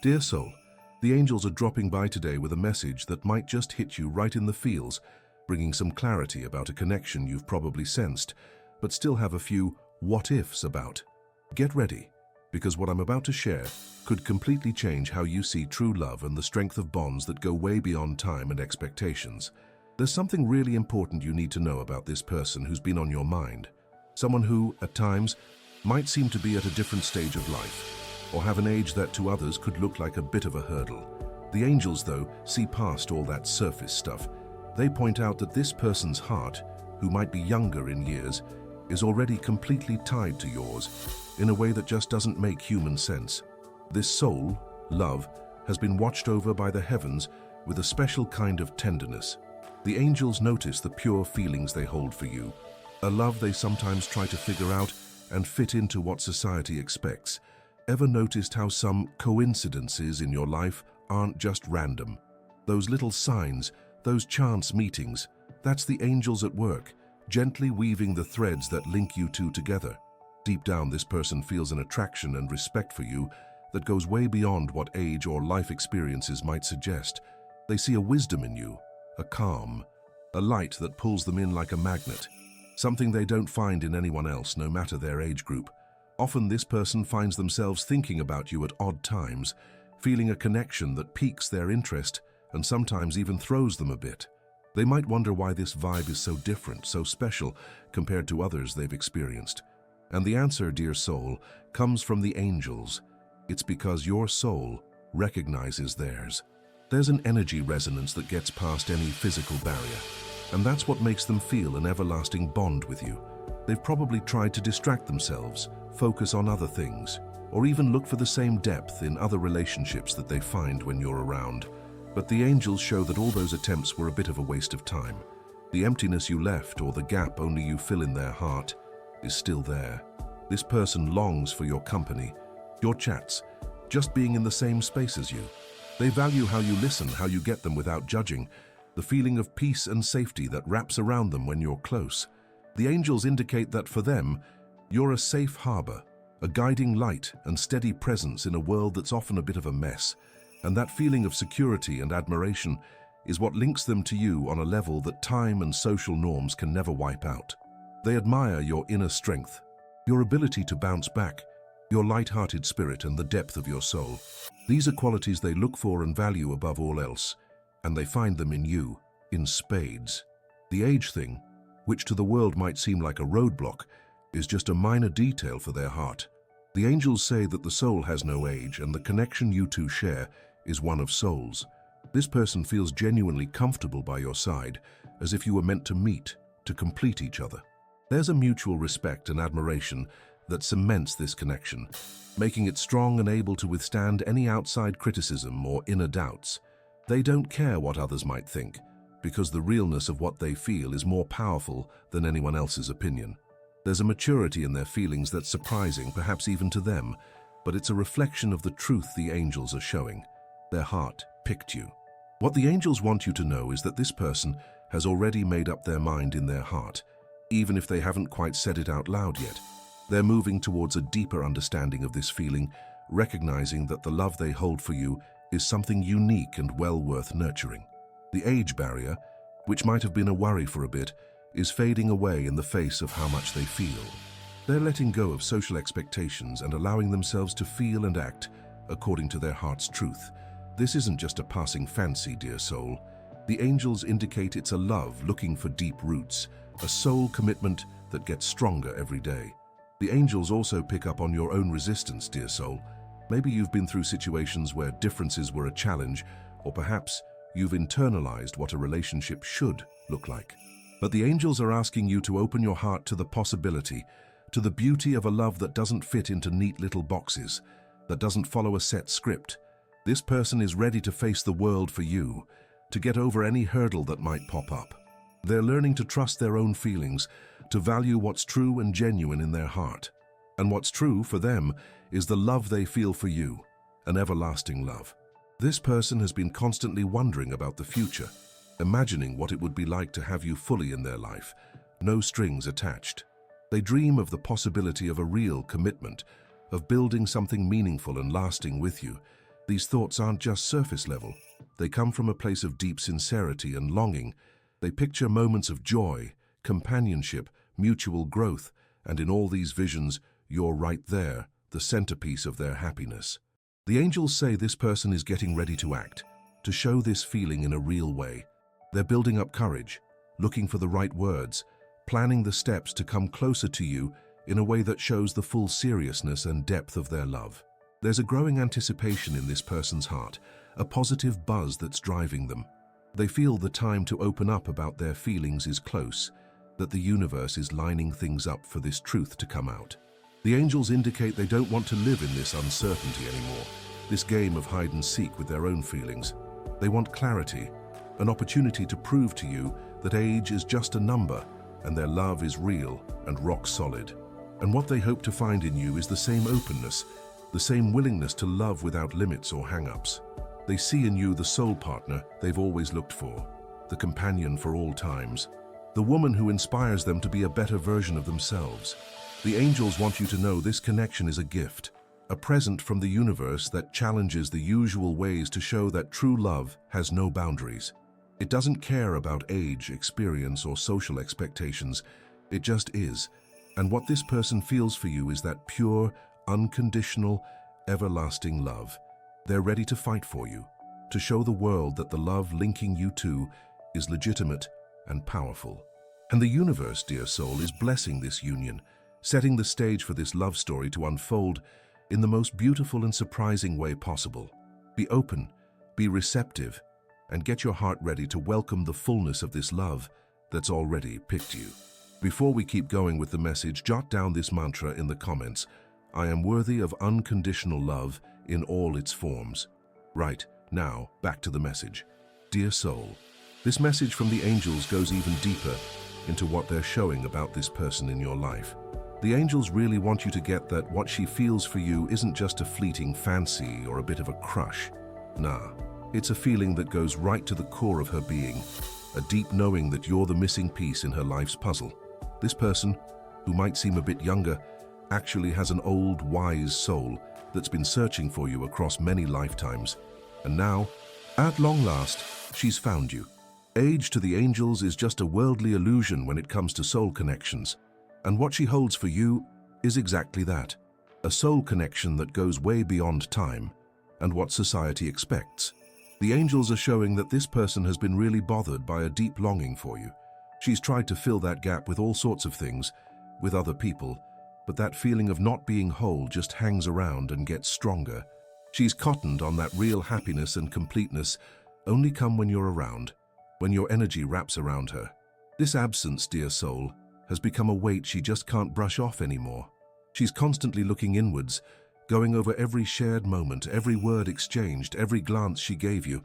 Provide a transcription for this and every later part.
Dear soul, the angels are dropping by today with a message that might just hit you right in the feels, bringing some clarity about a connection you've probably sensed, but still have a few what-ifs about. Get ready, because what I'm about to share could completely change how you see true love and the strength of bonds that go way beyond time and expectations. There's something really important you need to know about this person who's been on your mind. Someone who, at times, might seem to be at a different stage of life, or have an age that to others could look like a bit of a hurdle. The angels, though, see past all that surface stuff. They point out that this person's heart, who might be younger in years, is already completely tied to yours in a way that just doesn't make human sense. This soul, love, has been watched over by the heavens with a special kind of tenderness. The angels notice the pure feelings they hold for you, a love they sometimes try to figure out and fit into what society expects. Ever noticed how some coincidences in your life aren't just random? Those little signs, those chance meetings, that's the angels at work, gently weaving the threads that link you two together. Deep down, this person feels an attraction and respect for you that goes way beyond what age or life experiences might suggest. They see a wisdom in you, a calm, a light that pulls them in like a magnet, something they don't find in anyone else, no matter their age group. Often this person finds themselves thinking about you at odd times, feeling a connection that piques their interest and sometimes even throws them a bit. They might wonder why this vibe is so different, so special, compared to others they've experienced. And the answer, dear soul, comes from the angels. It's because your soul recognizes theirs. There's an energy resonance that gets past any physical barrier, and that's what makes them feel an everlasting bond with you. They've probably tried to distract themselves, focus on other things, or even look for the same depth in other relationships that they find when you're around. But the angels show that all those attempts were a bit of a waste of time. The emptiness you left, or the gap only you fill in their heart, is still there. This person longs for your company, your chats, just being in the same space as you. They value how you listen, how you get them without judging, the feeling of peace and safety that wraps around them when you're close. The angels indicate that for them, you're a safe harbor, a guiding light and steady presence in a world that's often a bit of a mess. And that feeling of security and admiration is what links them to you on a level that time and social norms can never wipe out. They admire your inner strength, your ability to bounce back, your light-hearted spirit and the depth of your soul. These are qualities they look for and value above all else, and they find them in you, in spades. The age thing, which to the world might seem like a roadblock, is just a minor detail for their heart. The angels say that the soul has no age, and the connection you two share is one of souls. This person feels genuinely comfortable by your side, as if you were meant to meet, to complete each other. There's a mutual respect and admiration that cements this connection, making it strong and able to withstand any outside criticism or inner doubts. They don't care what others might think, because the realness of what they feel is more powerful than anyone else's opinion. There's a maturity in their feelings that's surprising, perhaps even to them, but it's a reflection of the truth the angels are showing. Their heart picked you. What the angels want you to know is that this person has already made up their mind in their heart, even if they haven't quite said it out loud yet. They're moving towards a deeper understanding of this feeling, recognizing that the love they hold for you is something unique and well worth nurturing. The age barrier, which might have been a worry for a bit, is fading away in the face of how much they feel. They're letting go of social expectations and allowing themselves to feel and act according to their heart's truth. This isn't just a passing fancy, dear soul. The angels indicate it's a love looking for deep roots, a soul commitment that gets stronger every day. The angels also pick up on your own resistance, dear soul. Maybe you've been through situations where differences were a challenge, or perhaps you've internalized what a relationship should look like. But the angels are asking you to open your heart to the possibility, to the beauty of a love that doesn't fit into neat little boxes, that doesn't follow a set script. This person is ready to face the world for you, to get over any hurdle that might pop up. They're learning to trust their own feelings, to value what's true and genuine in their heart. And what's true for them is the love they feel for you, an everlasting love. This person has been constantly wondering about the future, imagining what it would be like to have you fully in their life, no strings attached. They dream of the possibility of a real commitment, of building something meaningful and lasting with you, These thoughts aren't just surface level. They come from a place of deep sincerity and longing. They picture moments of joy, companionship, mutual growth, and in all these visions, you're right there, the centerpiece of their happiness. The angels say this person is getting ready to act, to show this feeling in a real way. They're building up courage, looking for the right words, planning the steps to come closer to you in a way that shows the full seriousness and depth of their love. There's a growing anticipation in this person's heart, a positive buzz that's driving them. They feel the time to open up about their feelings is close, that the universe is lining things up for this truth to come out. The angels indicate they don't want to live in this uncertainty anymore, this game of hide and seek with their own feelings. They want clarity, an opportunity to prove to you that age is just a number and their love is real and rock solid. And what they hope to find in you is the same openness, the same willingness to love without limits or hang-ups. They see in you the soul partner they've always looked for, the companion for all times, the woman who inspires them to be a better version of themselves. The angels want you to know this connection is a gift, a present from the universe that challenges the usual ways to show that true love has no boundaries. It doesn't care about age, experience, or social expectations. It just is. And what this person feels for you is that pure, unconditional, everlasting love. They're ready to fight for you, to show the world that the love linking you two is legitimate and powerful. And the universe, dear soul, is blessing this union, setting the stage for this love story to unfold in the most beautiful and surprising way possible. Be open, be receptive, and get your heart ready to welcome the fullness of this love that's already picked you. Before we keep going with the message, jot down this mantra in the comments. I am worthy of unconditional love in all its forms. Right, now, back to the message. Dear soul, this message from the angels goes even deeper into what they're showing about this person in your life. The angels really want you to get that what she feels for you isn't just a fleeting fancy or a bit of a crush. Nah, it's a feeling that goes right to the core of her being, a deep knowing that you're the missing piece in her life's puzzle. This person, who might seem a bit younger, actually has an old, wise soul that's been searching for you across many lifetimes. And now, at long last, she's found you. Age to the angels is just a worldly illusion when it comes to soul connections. And what she holds for you is exactly that, a soul connection that goes way beyond time and what society expects. The angels are showing that this person has been really bothered by a deep longing for you. She's tried to fill that gap with all sorts of things, with other people, but that feeling of not being whole just hangs around and gets stronger. She's cottoned on that real happiness and completeness only come when you're around, when your energy wraps around her. This absence, dear soul, has become a weight she just can't brush off anymore. She's constantly looking inwards, going over every shared moment, every word exchanged, every glance she gave you,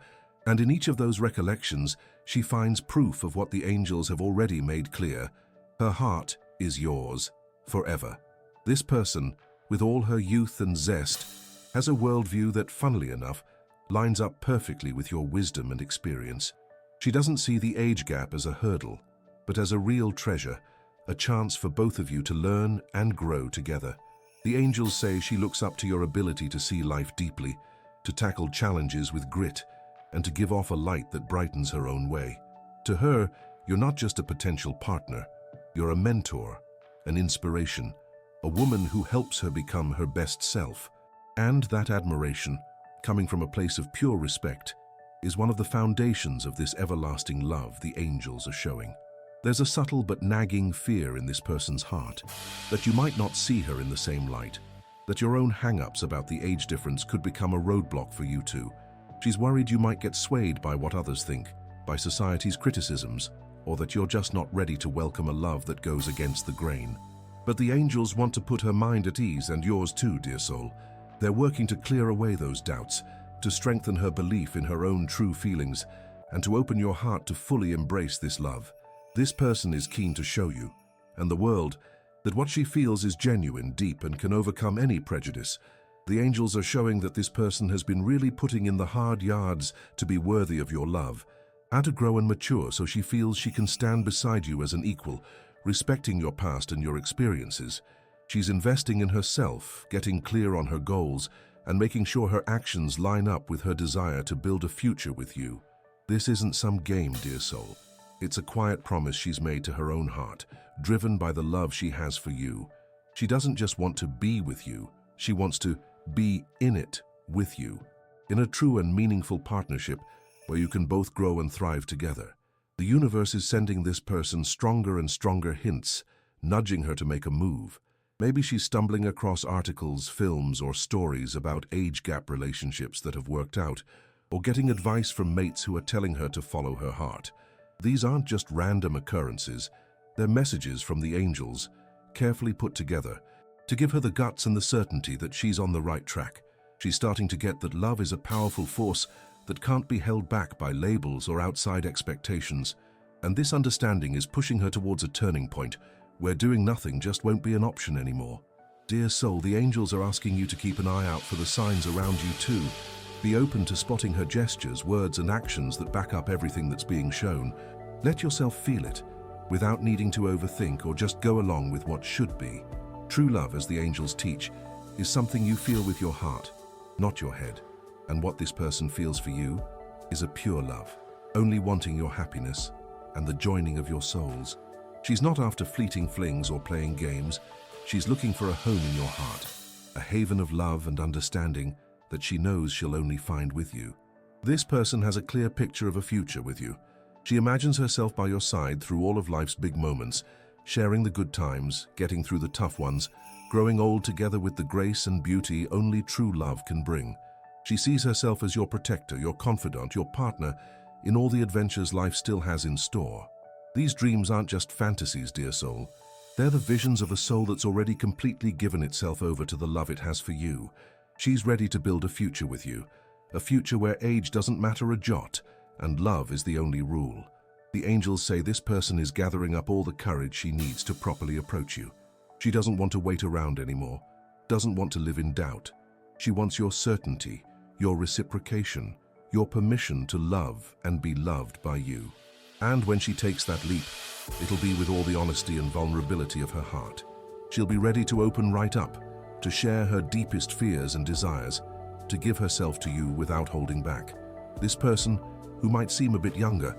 and in each of those recollections, she finds proof of what the angels have already made clear. Her heart is yours, forever. This person, with all her youth and zest, has a worldview that, funnily enough, lines up perfectly with your wisdom and experience. She doesn't see the age gap as a hurdle, but as a real treasure, a chance for both of you to learn and grow together. The angels say she looks up to your ability to see life deeply, to tackle challenges with grit, and to give off a light that brightens her own way. To her, you're not just a potential partner, you're a mentor, an inspiration, a woman who helps her become her best self. And that admiration, coming from a place of pure respect, is one of the foundations of this everlasting love the angels are showing. There's a subtle but nagging fear in this person's heart, that you might not see her in the same light, that your own hang-ups about the age difference could become a roadblock for you two. She's worried you might get swayed by what others think, by society's criticisms, or that you're just not ready to welcome a love that goes against the grain. But the angels want to put her mind at ease, and yours too, dear soul. They're working to clear away those doubts, to strengthen her belief in her own true feelings, and to open your heart to fully embrace this love. This person is keen to show you, and the world, that what she feels is genuine, deep, and can overcome any prejudice. The angels are showing that this person has been really putting in the hard yards to be worthy of your love, and to grow and mature so she feels she can stand beside you as an equal, respecting your past and your experiences. She's investing in herself, getting clear on her goals, and making sure her actions line up with her desire to build a future with you. This isn't some game, dear soul. It's a quiet promise she's made to her own heart, driven by the love she has for you. She doesn't just want to be with you, she wants to be in it with you, in a true and meaningful partnership where you can both grow and thrive together. The universe is sending this person stronger and stronger hints, nudging her to make a move. Maybe she's stumbling across articles, films, or stories about age gap relationships that have worked out, or getting advice from mates who are telling her to follow her heart. These aren't just random occurrences, they're messages from the angels, carefully put together, to give her the guts and the certainty that she's on the right track. She's starting to get that love is a powerful force that can't be held back by labels or outside expectations, and this understanding is pushing her towards a turning point where doing nothing just won't be an option anymore. Dear soul, the angels are asking you to keep an eye out for the signs around you too. Be open to spotting her gestures, words, and actions that back up everything that's being shown. Let yourself feel it, without needing to overthink or just go along with what should be. True love, as the angels teach, is something you feel with your heart, not your head. And what this person feels for you is a pure love, only wanting your happiness and the joining of your souls. She's not after fleeting flings or playing games. She's looking for a home in your heart, a haven of love and understanding that she knows she'll only find with you. This person has a clear picture of a future with you. She imagines herself by your side through all of life's big moments, sharing the good times, getting through the tough ones, growing old together with the grace and beauty only true love can bring. She sees herself as your protector, your confidant, your partner in all the adventures life still has in store. These dreams aren't just fantasies, dear soul. They're the visions of a soul that's already completely given itself over to the love it has for you. She's ready to build a future with you, a future where age doesn't matter a jot, and love is the only rule. The angels say this person is gathering up all the courage she needs to properly approach you. She doesn't want to wait around anymore, doesn't want to live in doubt. She wants your certainty, your reciprocation, your permission to love and be loved by you. And when she takes that leap, it'll be with all the honesty and vulnerability of her heart. She'll be ready to open right up, to share her deepest fears and desires, to give herself to you without holding back. This person, who might seem a bit younger,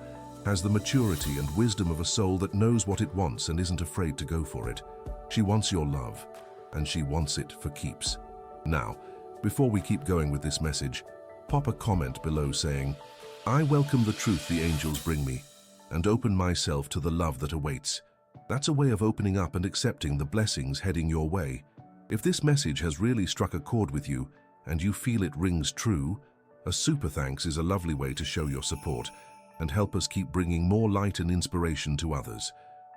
has the maturity and wisdom of a soul that knows what it wants and isn't afraid to go for it. She wants your love, and she wants it for keeps. Now, before we keep going with this message, pop a comment below saying, "I welcome the truth the angels bring me, and open myself to the love that awaits." That's a way of opening up and accepting the blessings heading your way. If this message has really struck a chord with you, and you feel it rings true, a super thanks is a lovely way to show your support and help us keep bringing more light and inspiration to others.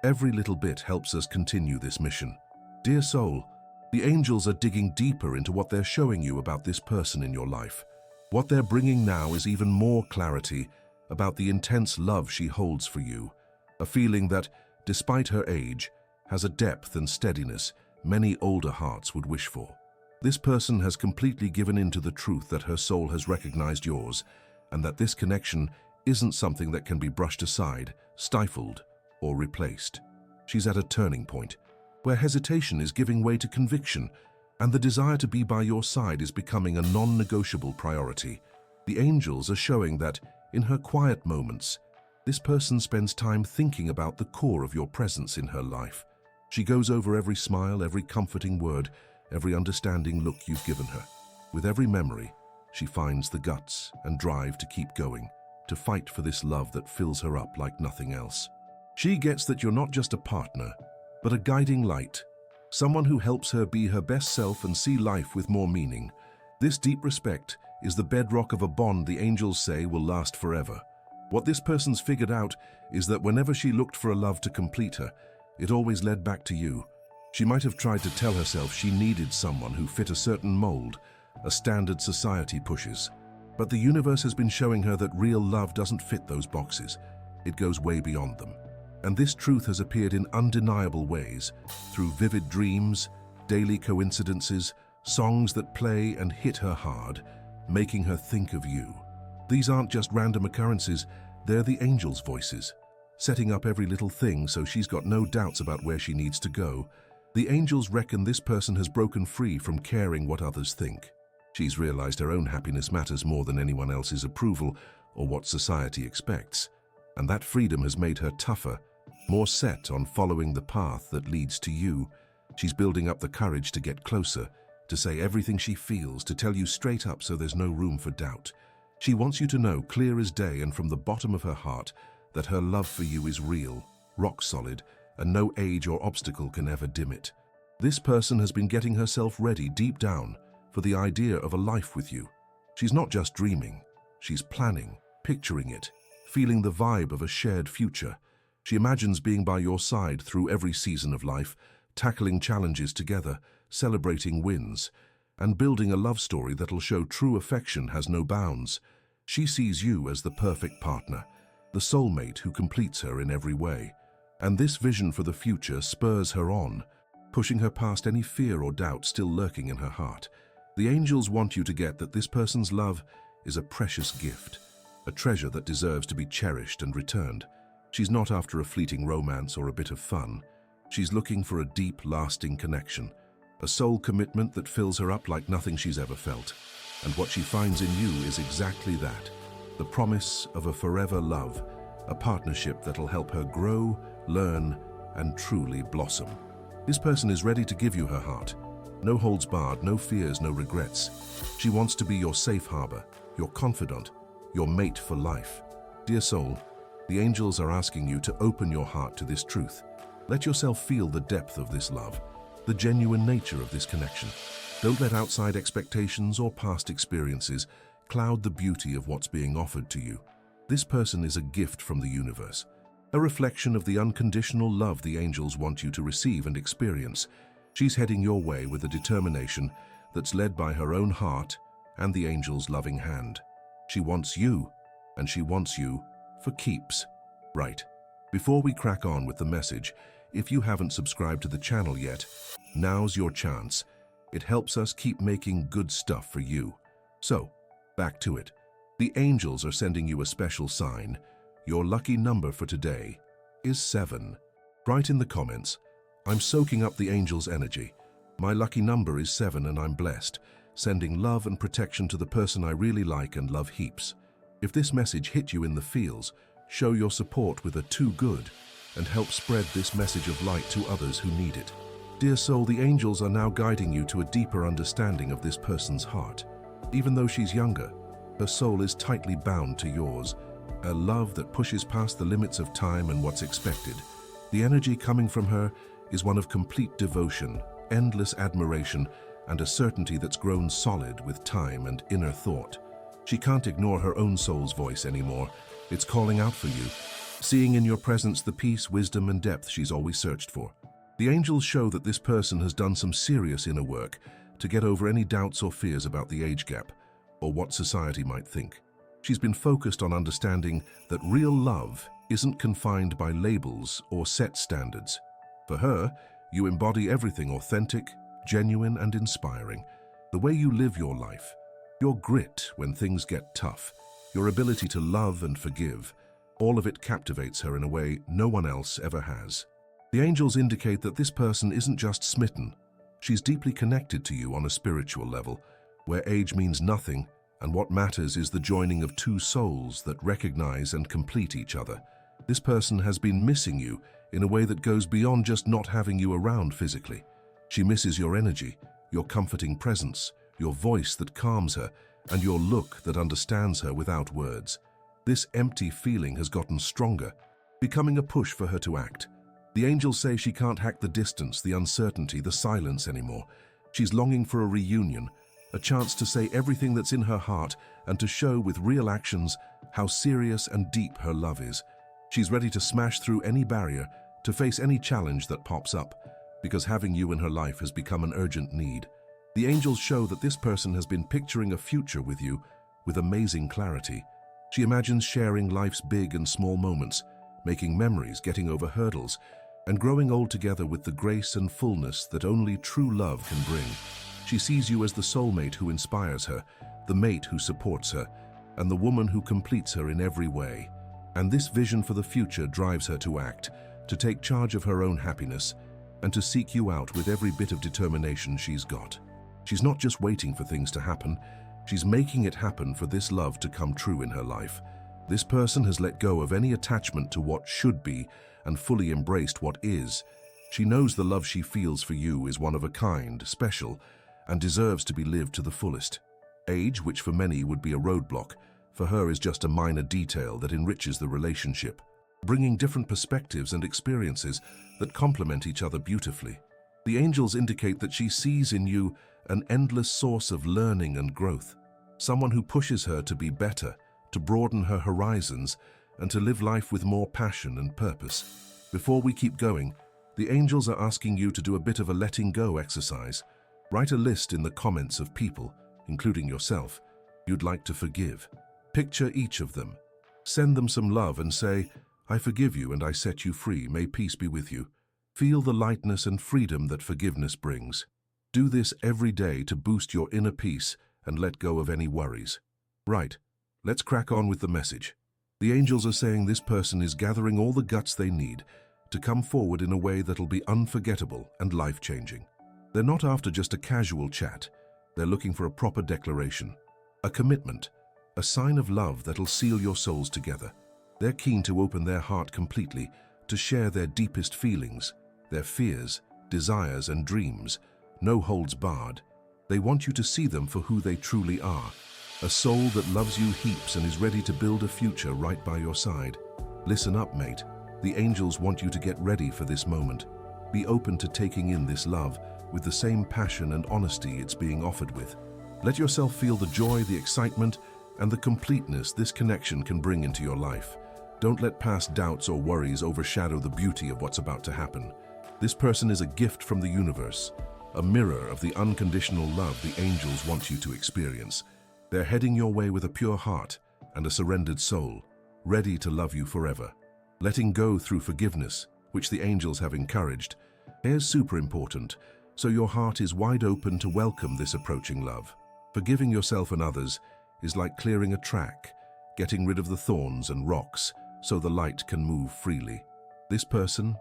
Every little bit helps us continue this mission. Dear soul, the angels are digging deeper into what they're showing you about this person in your life. What they're bringing now is even more clarity about the intense love she holds for you, a feeling that, despite her age, has a depth and steadiness many older hearts would wish for. This person has completely given in to the truth that her soul has recognized yours, and that this connection isn't something that can be brushed aside, stifled, or replaced. She's at a turning point, where hesitation is giving way to conviction, and the desire to be by your side is becoming a non-negotiable priority. The angels are showing that, in her quiet moments, this person spends time thinking about the core of your presence in her life. She goes over every smile, every comforting word, every understanding look you've given her. With every memory, she finds the guts and drive to keep going, to fight for this love that fills her up like nothing else. She gets that you're not just a partner, but a guiding light, someone who helps her be her best self and see life with more meaning. This deep respect is the bedrock of a bond the angels say will last forever. What this person's figured out is that whenever she looked for a love to complete her, it always led back to you. She might have tried to tell herself she needed someone who fit a certain mold, a standard society pushes. But the universe has been showing her that real love doesn't fit those boxes. It goes way beyond them. And this truth has appeared in undeniable ways, through vivid dreams, daily coincidences, songs that play and hit her hard, making her think of you. These aren't just random occurrences, they're the angels' voices, setting up every little thing so she's got no doubts about where she needs to go. The angels reckon this person has broken free from caring what others think. She's realized her own happiness matters more than anyone else's approval or what society expects, and that freedom has made her tougher, more set on following the path that leads to you. She's building up the courage to get closer, to say everything she feels, to tell you straight up so there's no room for doubt. She wants you to know clear as day and from the bottom of her heart that her love for you is real, rock solid, and no age or obstacle can ever dim it. This person has been getting herself ready deep down for the idea of a life with you. She's not just dreaming, she's planning, picturing it, feeling the vibe of a shared future. She imagines being by your side through every season of life, tackling challenges together, celebrating wins, and building a love story that'll show true affection has no bounds. She sees you as the perfect partner, the soulmate who completes her in every way. And this vision for the future spurs her on, pushing her past any fear or doubt still lurking in her heart. The angels want you to get that this person's love is a precious gift, a treasure that deserves to be cherished and returned. She's not after a fleeting romance or a bit of fun. She's looking for a deep, lasting connection, a soul commitment that fills her up like nothing she's ever felt. And what she finds in you is exactly that, the promise of a forever love, a partnership that'll help her grow, learn, and truly blossom. This person is ready to give you her heart. No holds barred, no fears, no regrets. She wants to be your safe harbor, your confidant, your mate for life. Dear soul, the angels are asking you to open your heart to this truth. Let yourself feel the depth of this love, the genuine nature of this connection. Don't let outside expectations or past experiences cloud the beauty of what's being offered to you. This person is a gift from the universe, a reflection of the unconditional love the angels want you to receive and experience. She's heading your way with a determination that's led by her own heart and the angel's loving hand. She wants you, and she wants you for keeps. Right. Before we crack on with the message, if you haven't subscribed to the channel yet, now's your chance. It helps us keep making good stuff for you. So, back to it. The angels are sending you a special sign. Your lucky number for today is 7. Write in the comments, "I'm soaking up the angels' energy. My lucky number is 7 and I'm blessed, sending love and protection to the person I really like and love heaps." If this message hit you in the feels, show your support with a "too good" and help spread this message of light to others who need it. Dear soul, the angels are now guiding you to a deeper understanding of this person's heart. Even though she's younger, her soul is tightly bound to yours, a love that pushes past the limits of time and what's expected. The energy coming from her is one of complete devotion, endless admiration, and a certainty that's grown solid with time and inner thought. She can't ignore her own soul's voice anymore. It's calling out for you, seeing in your presence the peace, wisdom, and depth she's always searched for. The angels show that this person has done some serious inner work to get over any doubts or fears about the age gap, or what society might think. She's been focused on understanding that real love isn't confined by labels or set standards. For her, you embody everything authentic, genuine, and inspiring. The way you live your life, your grit when things get tough, your ability to love and forgive, all of it captivates her in a way no one else ever has. The angels indicate that this person isn't just smitten. She's deeply connected to you on a spiritual level, where age means nothing, and what matters is the joining of two souls that recognize and complete each other. This person has been missing you in a way that goes beyond just not having you around physically. She misses your energy, your comforting presence, your voice that calms her, and your look that understands her without words. This empty feeling has gotten stronger, becoming a push for her to act. The angels say she can't hack the distance, the uncertainty, the silence anymore. She's longing for a reunion, a chance to say everything that's in her heart and to show with real actions how serious and deep her love is. She's ready to smash through any barrier, to face any challenge that pops up, because having you in her life has become an urgent need. The angels show that this person has been picturing a future with you with amazing clarity. She imagines sharing life's big and small moments, making memories, getting over hurdles, and growing old together with the grace and fullness that only true love can bring. She sees you as the soulmate who inspires her, the mate who supports her, and the woman who completes her in every way. And this vision for the future drives her to act, to take charge of her own happiness, and to seek you out with every bit of determination she's got. She's not just waiting for things to happen, she's making it happen for this love to come true in her life. This person has let go of any attachment to what should be and fully embraced what is. She knows the love she feels for you is one of a kind, special, and deserves to be lived to the fullest. Age, which for many would be a roadblock, for her is just a minor detail that enriches the relationship, bringing different perspectives and experiences that complement each other beautifully. The angels indicate that she sees in you an endless source of learning and growth, someone who pushes her to be better, to broaden her horizons, and to live life with more passion and purpose. Before we keep going, the angels are asking you to do a bit of a letting go exercise. Write a list in the comments of people, including yourself, you'd like to forgive. Picture each of them. Send them some love and say, "I forgive you and I set you free. May peace be with you." Feel the lightness and freedom that forgiveness brings. Do this every day to boost your inner peace and let go of any worries. Right, let's crack on with the message. The angels are saying this person is gathering all the guts they need to come forward in a way that'll be unforgettable and life-changing. They're not after just a casual chat. They're looking for a proper declaration, a commitment, a sign of love that'll seal your souls together. They're keen to open their heart completely, to share their deepest feelings, their fears, desires, and dreams, no holds barred. They want you to see them for who they truly are, a soul that loves you heaps and is ready to build a future right by your side. Listen up, mate. The angels want you to get ready for this moment. Be open to taking in this love with the same passion and honesty it's being offered with. Let yourself feel the joy, the excitement, and the completeness this connection can bring into your life. Don't let past doubts or worries overshadow the beauty of what's about to happen. This person is a gift from the universe, a mirror of the unconditional love the angels want you to experience. They're heading your way with a pure heart and a surrendered soul, ready to love you forever. Letting go through forgiveness, which the angels have encouraged, is super important, so your heart is wide open to welcome this approaching love. Forgiving yourself and others is like clearing a track, getting rid of the thorns and rocks so the light can move freely. This person,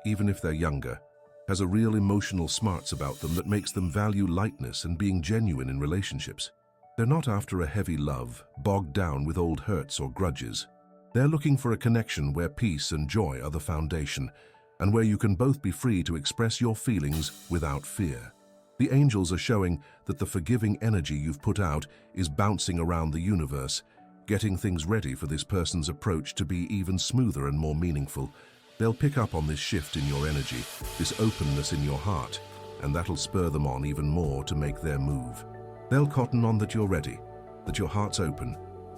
even if they're younger, has a real emotional smarts about them that makes them value lightness and being genuine in relationships. They're not after a heavy love, bogged down with old hurts or grudges. They're looking for a connection where peace and joy are the foundation, and where you can both be free to express your feelings without fear. The angels are showing that the forgiving energy you've put out is bouncing around the universe, getting things ready for this person's approach to be even smoother and more meaningful. They'll pick up on this shift in your energy, this openness in your heart, and that'll spur them on even more to make their move. They'll cotton on that you're ready, that your heart's open,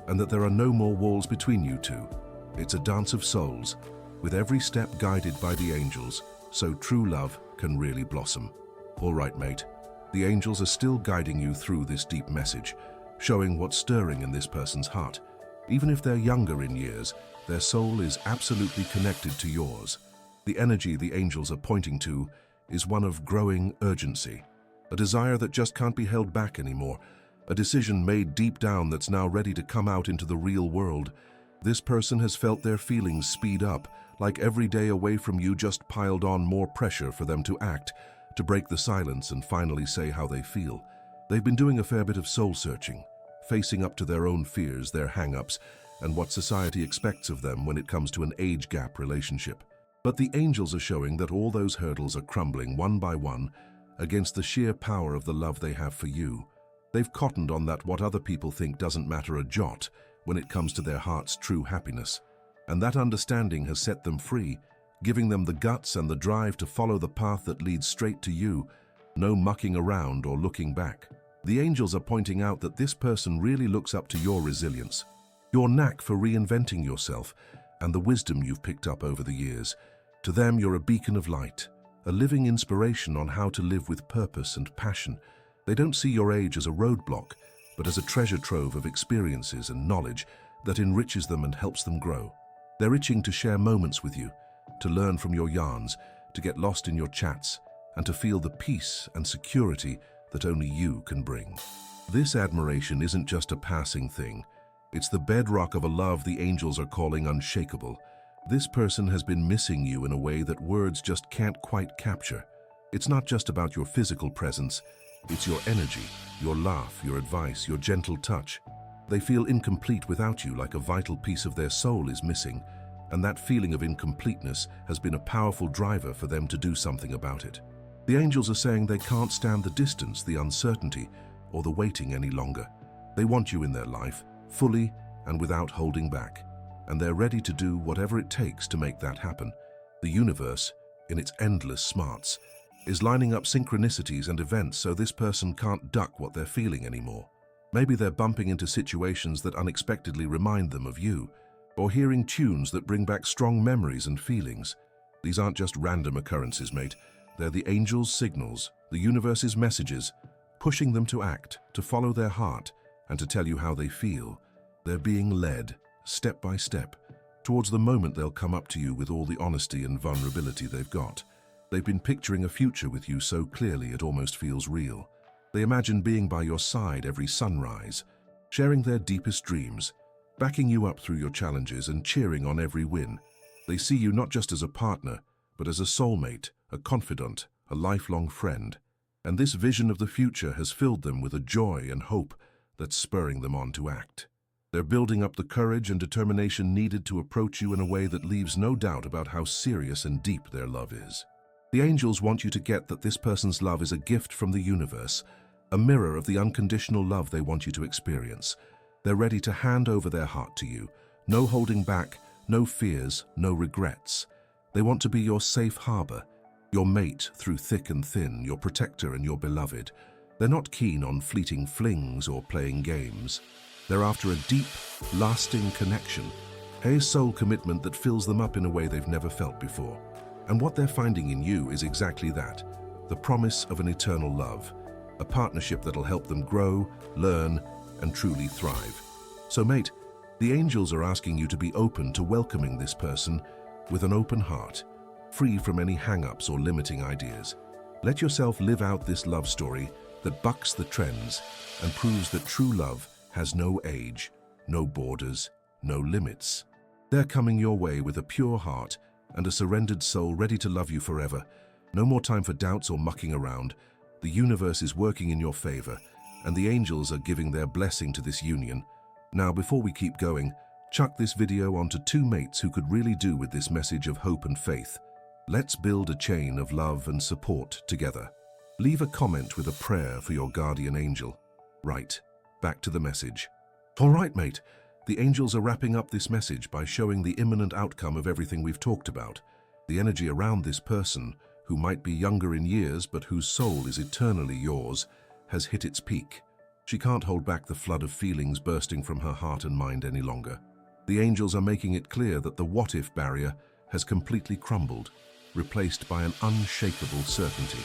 and that there are no more walls between you two. It's a dance of souls, with every step guided by the angels, so true love can really blossom. All right, mate. The angels are still guiding you through this deep message, showing what's stirring in this person's heart. Even if they're younger in years, their soul is absolutely connected to yours. The energy the angels are pointing to is one of growing urgency, a desire that just can't be held back anymore, a decision made deep down that's now ready to come out into the real world. This person has felt their feelings speed up, like every day away from you just piled on more pressure for them to act, to break the silence and finally say how they feel. They've been doing a fair bit of soul-searching, facing up to their own fears, their hang-ups, and what society expects of them when it comes to an age gap relationship. But the angels are showing that all those hurdles are crumbling one by one against the sheer power of the love they have for you. They've cottoned on that what other people think doesn't matter a jot when it comes to their heart's true happiness. And that understanding has set them free, giving them the guts and the drive to follow the path that leads straight to you, no mucking around or looking back. The angels are pointing out that this person really looks up to your resilience, your knack for reinventing yourself, and the wisdom you've picked up over the years. To them, you're a beacon of light, a living inspiration on how to live with purpose and passion. They don't see your age as a roadblock, but as a treasure trove of experiences and knowledge that enriches them and helps them grow. They're itching to share moments with you, to learn from your yarns, to get lost in your chats, and to feel the peace and security that only you can bring. This admiration isn't just a passing thing. It's the bedrock of a love the angels are calling unshakable. This person has been missing you in a way that words just can't quite capture. It's not just about your physical presence, It's your energy, your laugh, your advice, your gentle touch. They feel incomplete without you, like a vital piece of their soul is missing, and that feeling of incompleteness has been a powerful driver for them to do something about it. The angels are saying they can't stand the distance, the uncertainty, or the waiting any longer. They want you in their life, fully and without holding back, and they're ready to do whatever it takes to make that happen. The universe, in its endless smarts, is lining up synchronicities and events so this person can't duck what they're feeling anymore. Maybe they're bumping into situations that unexpectedly remind them of you, or hearing tunes that bring back strong memories and feelings. These aren't just random occurrences, mate. They're the angels' signals, the universe's messages, pushing them to act, to follow their heart, and to tell you how they feel. They're being led, step by step, towards the moment they'll come up to you with all the honesty and vulnerability they've got. They've been picturing a future with you so clearly it almost feels real. They imagine being by your side every sunrise, sharing their deepest dreams, backing you up through your challenges and cheering on every win. They see you not just as a partner, but as a soulmate, a confidant, a lifelong friend. And this vision of the future has filled them with a joy and hope that's spurring them on to act. They're building up the courage and determination needed to approach you in a way that leaves no doubt about how serious and deep their love is. The angels want you to get that this person's love is a gift from the universe, a mirror of the unconditional love they want you to experience. They're ready to hand over their heart to you. No holding back, no fears, no regrets. They want to be your safe harbor, your mate through thick and thin, your protector and your beloved. They're not keen on fleeting flings or playing games. They're after a deep, lasting connection, a soul commitment that fills them up in a way they've never felt before. And what they're finding in you is exactly that, the promise of an eternal love, a partnership that'll help them grow, learn, and truly thrive. So mate, the angels are asking you to be open to welcoming this person with an open heart, free from any hang-ups or limiting ideas. Let yourself live out this love story that bucks the trends and proves that true love has no age, no borders, no limits. They're coming your way with a pure heart and a surrendered soul ready to love you forever. No more time for doubts or mucking around. The universe is working in your favor, and the angels are giving their blessing to this union. Now, before we keep going, chuck this video onto two mates who could really do with this message of hope and faith. Let's build a chain of love and support together. Leave a comment with a prayer for your guardian angel. Right, back to the message. All right, mate. The angels are wrapping up this message by showing the imminent outcome of everything we've talked about. The energy around this person, who might be younger in years but whose soul is eternally yours, has hit its peak. She can't hold back the flood of feelings bursting from her heart and mind any longer. The angels are making it clear that the what-if barrier has completely crumbled, replaced by an unshakable certainty.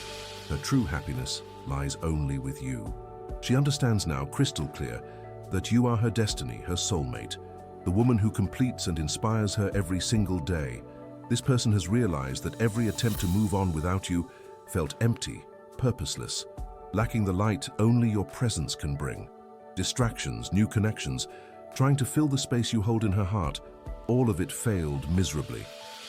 Her true happiness lies only with you. She understands now, crystal clear, that you are her destiny, her soulmate, the woman who completes and inspires her every single day. This person has realized that every attempt to move on without you felt empty, purposeless, lacking the light only your presence can bring. Distractions, new connections, trying to fill the space you hold in her heart, all of it failed miserably.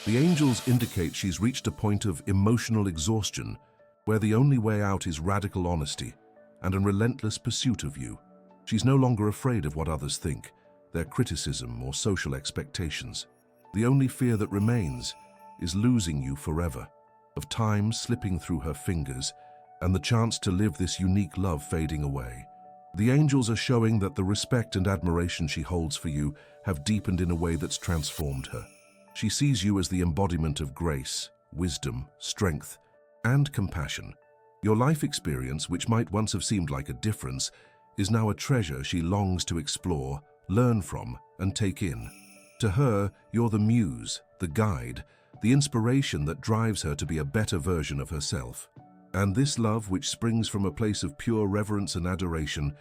The angels indicate she's reached a point of emotional exhaustion, where the only way out is radical honesty and a relentless pursuit of you. She's no longer afraid of what others think, their criticism or social expectations. The only fear that remains is losing you forever, of time slipping through her fingers and the chance to live this unique love fading away. The angels are showing that the respect and admiration she holds for you have deepened in a way that's transformed her. She sees you as the embodiment of grace, wisdom, strength, and compassion. Your life experience, which might once have seemed like a difference, is now a treasure she longs to explore, learn from, and take in. To her, you're the muse, the guide, the inspiration that drives her to be a better version of herself. And this love, which springs from a place of pure reverence and adoration,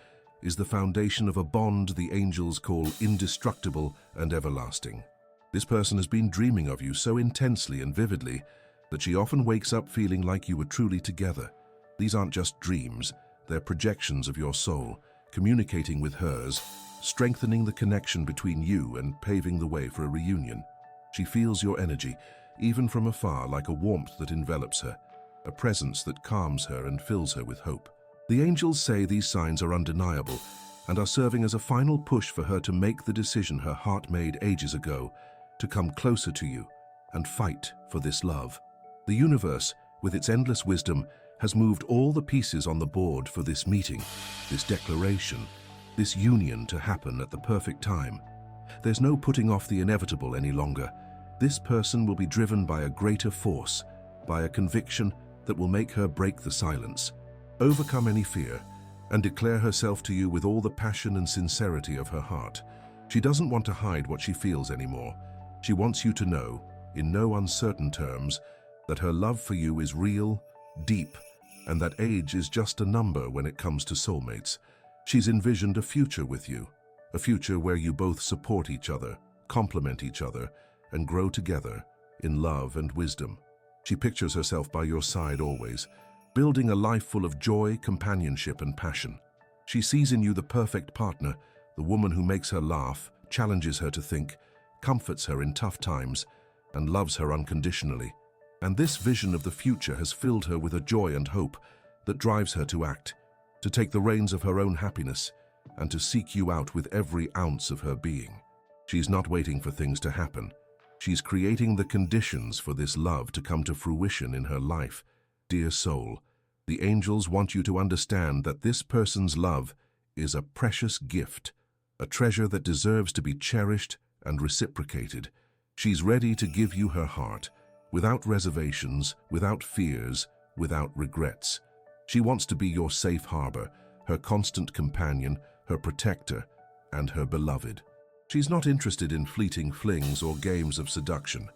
is the foundation of a bond the angels call indestructible and everlasting. This person has been dreaming of you so intensely and vividly that she often wakes up feeling like you were truly together. These aren't just dreams, they're projections of your soul, communicating with hers, strengthening the connection between you and paving the way for a reunion. She feels your energy, even from afar, like a warmth that envelops her, a presence that calms her and fills her with hope. The angels say these signs are undeniable and are serving as a final push for her to make the decision her heart made ages ago, to come closer to you and fight for this love. The universe, with its endless wisdom, has moved all the pieces on the board for this meeting, this declaration, this union to happen at the perfect time. There's no putting off the inevitable any longer. This person will be driven by a greater force, by a conviction that will make her break the silence, overcome any fear, and declare herself to you with all the passion and sincerity of her heart. She doesn't want to hide what she feels anymore. She wants you to know, in no uncertain terms, that her love for you is real, deep, and that age is just a number when it comes to soulmates. She's envisioned a future with you, a future where you both support each other, complement each other, and grow together in love and wisdom. She pictures herself by your side always, building a life full of joy, companionship, and passion. She sees in you the perfect partner, the woman who makes her laugh, challenges her to think, comforts her in tough times, and loves her unconditionally. And this vision of the future has filled her with a joy and hope that drives her to act, to take the reins of her own happiness, and to seek you out with every ounce of her being. She's not waiting for things to happen. She's creating the conditions for this love to come to fruition in her life. Dear soul, the angels want you to understand that this person's love is a precious gift, a treasure that deserves to be cherished and reciprocated. She's ready to give you her heart, without reservations, without fears, without regrets. She wants to be your safe harbor, her constant companion, her protector, and her beloved. She's not interested in fleeting flings or games of seduction.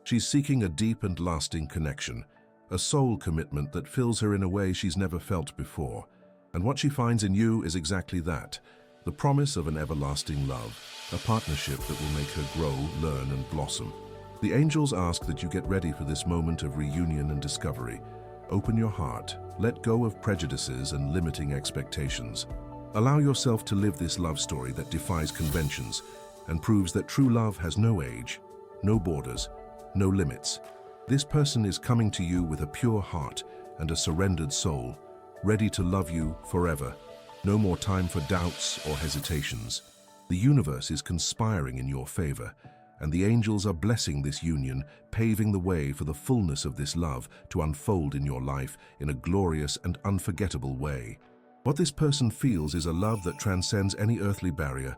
She's seeking a deep and lasting connection, a soul commitment that fills her in a way she's never felt before. And what she finds in you is exactly that, the promise of an everlasting love, a partnership that will make her grow, learn, and blossom. The angels ask that you get ready for this moment of reunion and discovery. Open your heart, let go of prejudices and limiting expectations. Allow yourself to live this love story that defies conventions and proves that true love has no age, no borders, no limits. This person is coming to you with a pure heart and a surrendered soul, ready to love you forever. No more time for doubts or hesitations. The universe is conspiring in your favor, and the angels are blessing this union, paving the way for the fullness of this love to unfold in your life in a glorious and unforgettable way. What this person feels is a love that transcends any earthly barrier,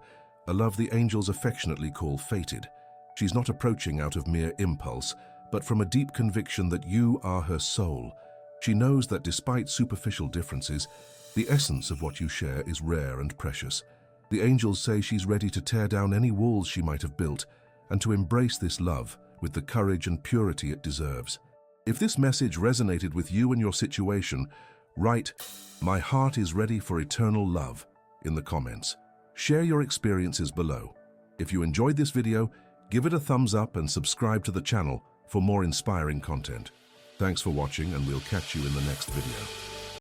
a love the angels affectionately call fated. She's not approaching out of mere impulse, but from a deep conviction that you are her soul. She knows that despite superficial differences, the essence of what you share is rare and precious. The angels say she's ready to tear down any walls she might have built and to embrace this love with the courage and purity it deserves. If this message resonated with you and your situation, write, "My heart is ready for eternal love," in the comments. Share your experiences below. If you enjoyed this video, give it a thumbs up and subscribe to the channel for more inspiring content. Thanks for watching, and we'll catch you in the next video.